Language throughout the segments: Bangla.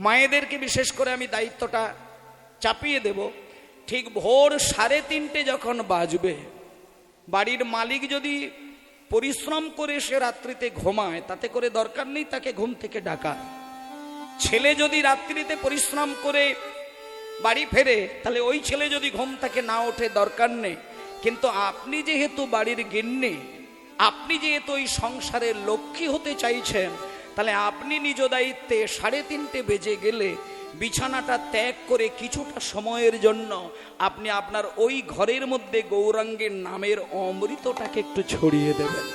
মায়েদেরকে বিশেষ করে আমি দায়িত্বটা চাপিয়ে দেব। ঠিক ভোর 3:30 যখন বাজবে, বাড়ির মালিক যদি পরিশ্রম করে সে রাত্রিতে ঘুমায়, তাতে করে দরকার নেই তাকে ঘুম থেকে ডাকা। ছেলে যদি রাত্রিতে পরিশ্রম করে বাড়ি ফেরে, তাহলে ওই ছেলে যদি ঘুম থেকে না ওঠে, দরকার নেই। কিন্তু আপনি যেহেতু বাড়ির গিন্নি, আপনি যেহেতু ওই সংসারের লক্ষ্মী হতে চাইছেন, তাহলে আপনি নিজ দায়িত্বে 3:30 বেজে গেলে বিছানাটা ত্যাগ করে কিছুটা সময়ের জন্য আপনি আপনার ওই ঘরের মধ্যে গৌরাঙ্গের নামের অমৃতটাকে একটু ছড়িয়ে দেবেন।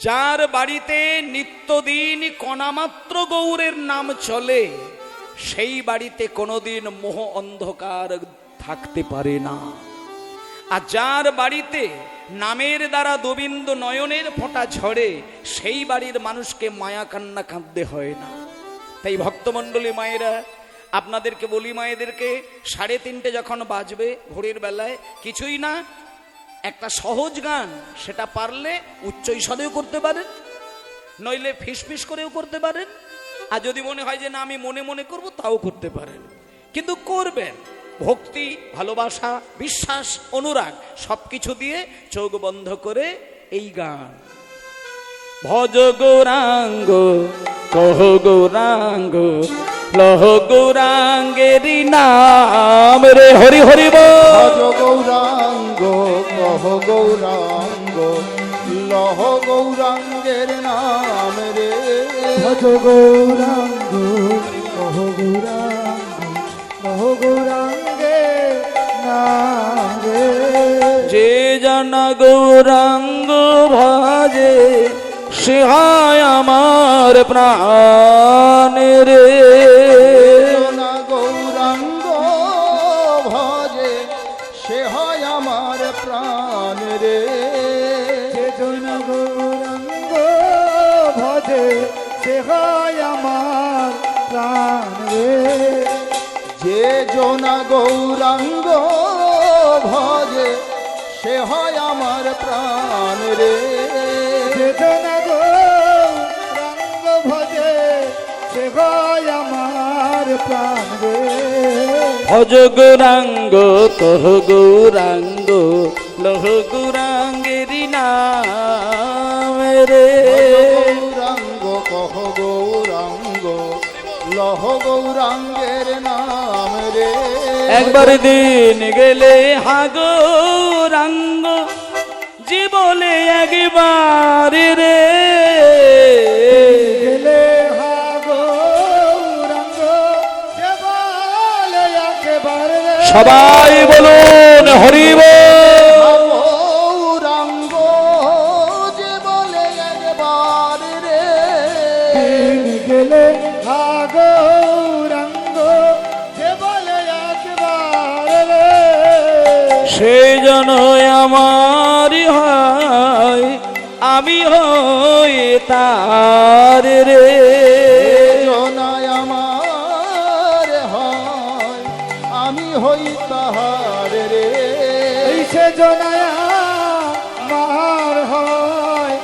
যার বাড়িতে নিত্যদিন কণামাত্র গৌরের নাম চলে, সেই বাড়িতে কোনোদিন মোহ অন্ধকার থাকতে পারে না। আর যার বাড়িতে নামের দ্বারা গোবিন্দ নয়নের ফোঁটা ঝরে, সেই বাড়ির মানুষকে মায়া কান্না কাঁদতে হয় না। তাই ভক্তমণ্ডলী মায়েরা, আপনাদেরকে বলি, মায়েদেরকে 3:30 যখন বাজবে ভোরের বেলায়, কিছুই না, একটা সহজ গান, সেটা পারলে উচ্চ স্বরেও করতে পারেন, নইলে ফিসফিস করেও করতে পারেন। আর যদি মনে হয় যে না আমি মনে মনে করব, তাও করতে পারেন, কিন্তু করবেন ভক্তি, ভালোবাসা, বিশ্বাস, অনুরাগ সবকিছু দিয়ে চোখ বন্ধ করে এই গান। ভজ গৌরাঙ্গ কহ গৌরাঙ্গ লহ গৌরাঙ্গেরি নাম রে, হরি হরি ভজ গৌরাঙ্গ কহ গৌরাঙ্গ লহ গৌরাঙ্গের নাম রে। ভজ গৌরাঙ্গ কহ গৌরাঙ্গ লহ গৌরাঙ্গের নাম রে। যে জন গৌরাঙ্গ ভজে সে হয় আমার প্রাণ রে। না গৌরাঙ্গ ভজে সে হয় আমার প্রাণ রে। যে জন গৌরাঙ্গ ভজে সে হয় আমার প্রাণ রে। যে জনা গৌরাঙ্গ ভজে সে হয় আমার প্রাণ রে। যে জন গৌরাঙ্গ ভজে সে হয় আমার প্রাণ রে। ভজ গৌরাঙ্গ কহ গৌরাঙ্গ লহ গৌরাঙ্গেরি নাম রে। গৌরাঙ্গ কহ গৌরাঙ্গ লহ গৌরাঙ্গের নাম রে। একবার দিন গেলে হা গৌরাঙ্গ জি বলে একবার রে। গেলে হা গৌরাঙ্গ সে বলে একবার রে। সবাই বলুন হরি বল। গৌরাঙ্গ যে বলে একবার রে। গেলে হা গৌরাঙ্গ সে বলে একবার রে। সেই জন আমারই হয়, আমি হই তার রে। জনায় আমার হয়, আমি হই তাহার রে। সে জনায় আমার হয়,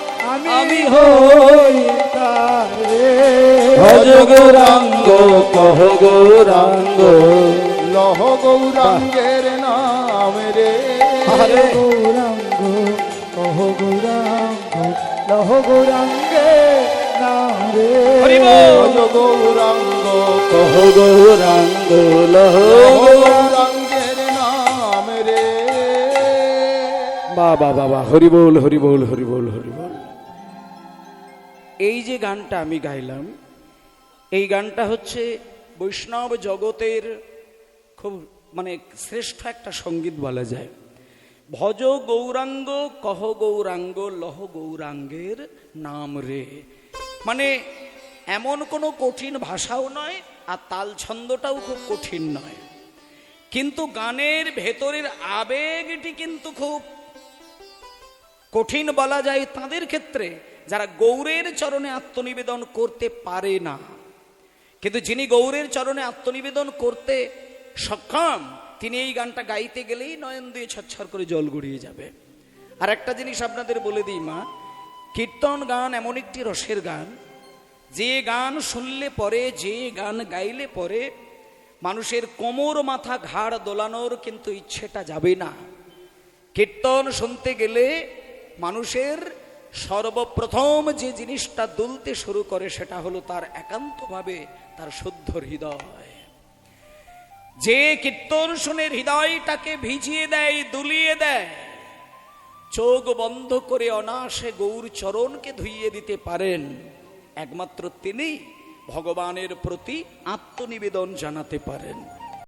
আমি হই তার রে। ভজ গৌরাঙ্গ কহ গৌরাঙ্গ লহ গৌরাঙ্গের নাম রে। হরে গৌরাঙ্গ কহ গৌরাঙ্গ লহ গৌরাঙ্গে নাম রে। হরি বল। ভজ গৌরাঙ্গ কহ গৌরাঙ্গ লহ গৌরাঙ্গের নাম রে। বাবা বাবা, হরি বল হরি বল হরি বল হরি বল। এই যে গানটা আমি গাইলাম, এই গানটা হচ্ছে বৈষ্ণব জগতের খুব শ্রেষ্ঠ একটা সঙ্গীত বলা যায়। ভজ গৌরাঙ্গ কহ গৌরাঙ্গ লহ গৌরাঙ্গের নাম রে। এমন কোনো কঠিন ভাষাও নয়, আর তাল ছন্দটাও খুব কঠিন নয়, কিন্তু গানের ভেতরের আবেগটি কিন্তু খুব কঠিন বলা যায় তাদের ক্ষেত্রে যারা গৌরের চরণে আত্মনিবেদন করতে পারে না। কিন্তু যিনি গৌরের চরণে আত্মনিবেদন করতে সক্ষম, তিনি এই গানটা গাইতে গেলেই নয়ন দিয়ে ছচ্ছর করে জল গড়িয়ে যাবে। আর একটা জিনিস আপনাদের বলে দিই মা, কীর্তন গান এমন একটি রসের গান, যে গান শুনলে পরে, যে গান গাইলে পরে মানুষের কোমর মাথা ঘাড় দোলানোর কিন্তু ইচ্ছেটা যাবে না। কীর্তন শুনতে গেলে মানুষের সর্বপ্রথম যে জিনিসটা দুলতে শুরু করে সেটা হলো তার একান্তভাবে তার শুদ্ধ হৃদয়। যে কীর্তন শুনে হৃদয়টাকে ভিজিয়ে দেয়, দুলিয়ে দেয়, চোখ বন্ধ করে অনায়াসে গৌর চরণকে ধুইয়ে দিতে পারেন, একমাত্র তিনি ভগবানের প্রতি আত্মনিবেদন জানাতে পারেন।